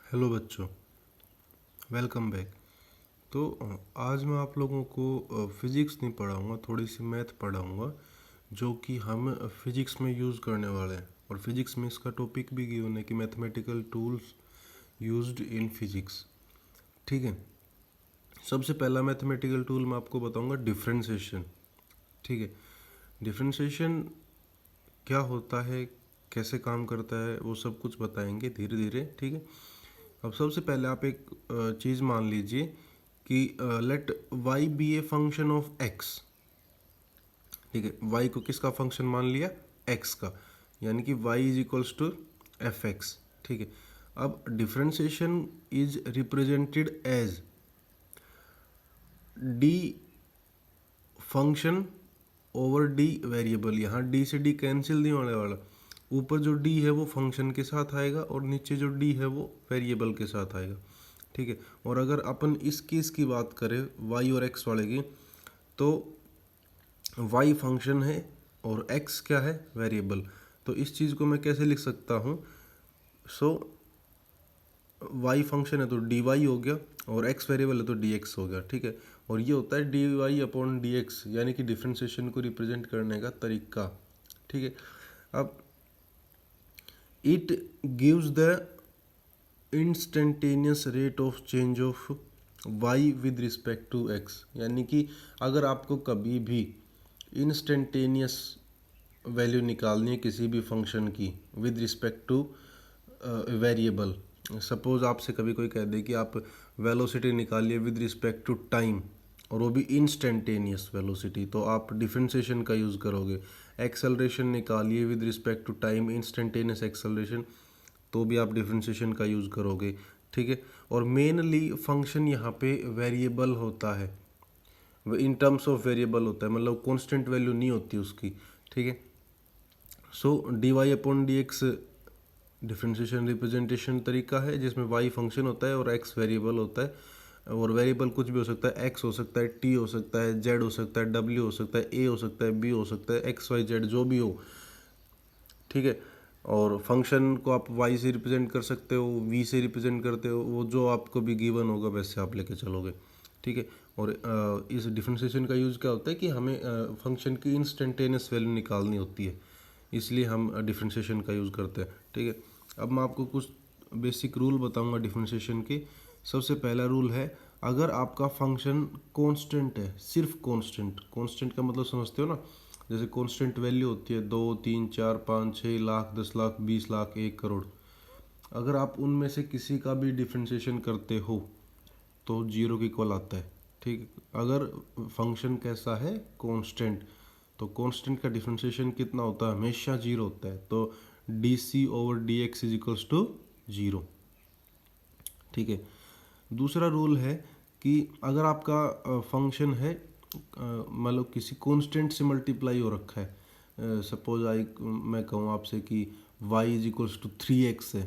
Hello बच्चों, welcome back. तो आज मैं आप लोगों को फिज़िक्स नहीं पढ़ाऊँगा, थोड़ी सी मैथ पढ़ाऊँगा जो कि हम फिज़िक्स में यूज़ करने वाले हैं। और फिज़िक्स में इसका टॉपिक भी गिवन है कि mathematical tools used in physics. ठीक है, सबसे पहला मैथमेटिकल टूल मैं आपको बताऊँगा डिफरेंशिएशन। ठीक है, डिफरेंशिएशन क्या होता है, कैसे काम करता है, वो सब कुछ बताएंगे धीरे धीरे। ठीक है, अब सबसे पहले आप एक चीज़ मान लीजिए कि let y be a function of x। ठीक है, y को किसका फंक्शन मान लिया, x का, यानी कि y is equals to f x. ठीक है, अब differentiation is represented as d function over d variable. यहाँ डी से डी कैंसिल नहीं होने वाला, ऊपर जो डी है वो फंक्शन के साथ आएगा और नीचे जो डी है वो वेरिएबल के साथ आएगा। ठीक है, और अगर अपन इस केस की बात करें y और x वाले की, तो y फंक्शन है और x क्या है, वेरिएबल। तो इस चीज़ को मैं कैसे लिख सकता हूँ, सो y फंक्शन है तो dy हो गया और x वेरिएबल है तो dx हो गया। ठीक है, और ये होता है dy अपॉन dx, यानी कि डिफ्रेंशिएशन को रिप्रेजेंट करने का तरीका। ठीक है, अब it gives the instantaneous rate of change of y with respect to x, यानी कि अगर आपको कभी भी इंस्टेंटेनियस वैल्यू निकालनी है किसी भी फंक्शन की with respect two variable, suppose आपसे कभी कोई कह दे कि आप वेलोसिटी निकालिए विद रिस्पेक्ट टू टाइम और वो भी इंस्टेंटेनियस वेलोसिटी, तो आप डिफरेंशिएशन का यूज़ करोगे। एक्सेलरेशन निकालिए with respect to time, instantaneous acceleration, तो भी आप डिफरेंशिएशन का यूज़ करोगे। ठीक है, और मेनली फंक्शन यहाँ पे वेरिएबल होता है, इन टर्म्स ऑफ वेरिएबल होता है, मतलब कांस्टेंट वैल्यू नहीं होती उसकी। ठीक है, so d y upon d x differentiation representation तरीका है जिसमें y फंक्शन होता है और x वेरिएबल होता है। और वेरिएबल कुछ भी हो सकता है, x हो सकता है, t हो सकता है, z हो सकता है, w हो सकता है, a हो सकता है, b हो सकता है, x y z जो भी हो। ठीक है, और फंक्शन को आप y से रिप्रेजेंट कर सकते हो, v से रिप्रेजेंट करते हो, वो जो आपको भी गिवन होगा वैसे आप लेके चलोगे। ठीक है, और इस डिफरेंशिएशन का यूज़ क्या होता है कि हमें फंक्शन की इंस्टेंटेनियस वैल्यू निकालनी होती है, इसलिए हम डिफरेंशिएशन का यूज़ करते हैं। ठीक है, अब मैं आपको कुछ बेसिक रूल बताऊंगा डिफरेंशिएशन के। सबसे पहला रूल है, अगर आपका फंक्शन कांस्टेंट है, सिर्फ कांस्टेंट, कांस्टेंट का मतलब समझते हो ना, जैसे कांस्टेंट वैल्यू होती है 2, 3, 4, 5, 6 लाख, 10 लाख, 20 लाख, 1 करोड़, अगर आप उनमें से किसी का भी डिफरेंशिएशन करते हो तो जीरो के इक्वल आता है। ठीक, अगर फंक्शन कैसा है, कांस्टेंट, तो कांस्टेंट का डिफरेंशिएशन कितना होता है, हमेशा जीरो होता है, तो d c over d x is equals to zero. ठीक है, दूसरा रूल है कि अगर आपका फंक्शन है, मतलब किसी कांस्टेंट से मल्टीप्लाई हो रखा है, सपोज मैं कहूँ आपसे कि y is equals to 3x है,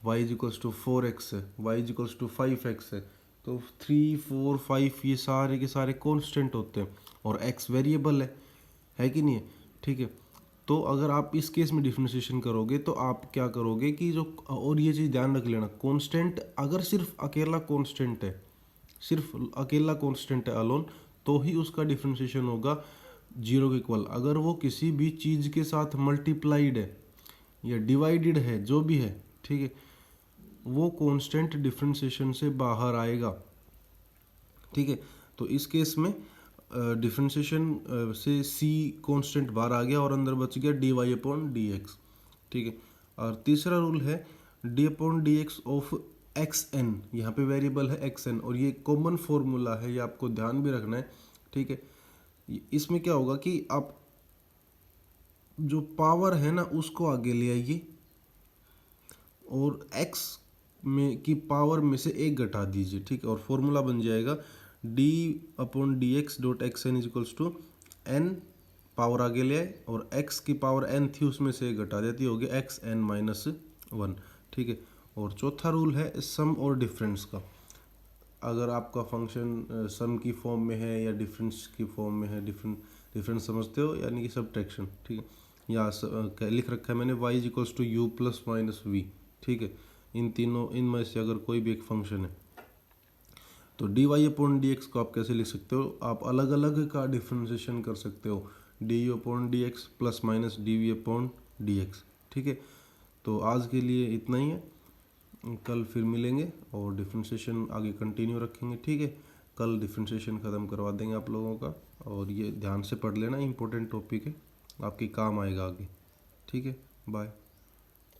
y is equals to 4x है, y is equals to 5x है, तो 3, 4, 5 ये सारे के सारे कांस्टेंट होते हैं और x वेरिएबल है कि नहीं है। ठीक है, तो अगर आप इस केस में डिफरेंशिएशन करोगे तो आप क्या करोगे कि जो, और ये चीज़ ध्यान रख लेना, कांस्टेंट अगर सिर्फ अकेला कांस्टेंट है, सिर्फ अकेला कांस्टेंट है अलोन, तो ही उसका डिफरेंशिएशन होगा जीरो के इक्वल। अगर वो किसी भी चीज़ के साथ मल्टीप्लाइड है या डिवाइडेड है, जो भी है, ठीक है, वो कांस्टेंट डिफरेंशिएशन से बाहर आएगा। ठीक है, तो इस केस में डिफरेंशिएशन से सी कांस्टेंट बाहर आ गया और अंदर बच गया d y upon d x. ठीक है, और तीसरा रूल है d upon d x of x n, यहाँ पे वेरिएबल है एक्स एन और ये कॉमन फॉर्मूला है, ये आपको ध्यान भी रखना है। ठीक है, इसमें क्या होगा कि आप जो पावर है ना उसको आगे ले आइए और x में की पावर में से एक घटा दीजिए। ठीक है, और फॉर्मूला बन जाएगा d upon d x dot x n is equals to n, power आगे ले आए और x की पावर n थी उसमें से एक घटा देती होगी एक्स एन माइनस वन। ठीक है, और चौथा रूल है सम और डिफरेंस का। अगर आपका फंक्शन सम की फॉर्म में है या डिफरेंस की फॉर्म में है, डिफरेंस समझते हो, यानी कि सब्ट्रैक्शन। ठीक है, या लिख रखा है मैंने y is equals to u plus minus v. ठीक है, इन तीनों इनमें से अगर कोई भी एक फंक्शन है तो dy अपॉन डी एक्स को आप कैसे लिख सकते हो, आप अलग अलग का डिफ्रेंशिएशन कर सकते हो, d u upon d x plus minus d v upon d x. ठीक है, तो आज के लिए इतना ही है, कल फिर मिलेंगे और डिफ्रेंशिएशन आगे कंटिन्यू रखेंगे। ठीक है, कल डिफ्रेंशिएशन ख़त्म करवा देंगे आप लोगों का, और ये ध्यान से पढ़ लेना, इंपॉर्टेंट टॉपिक है, आपके काम आएगा आगे। ठीक है, बाय।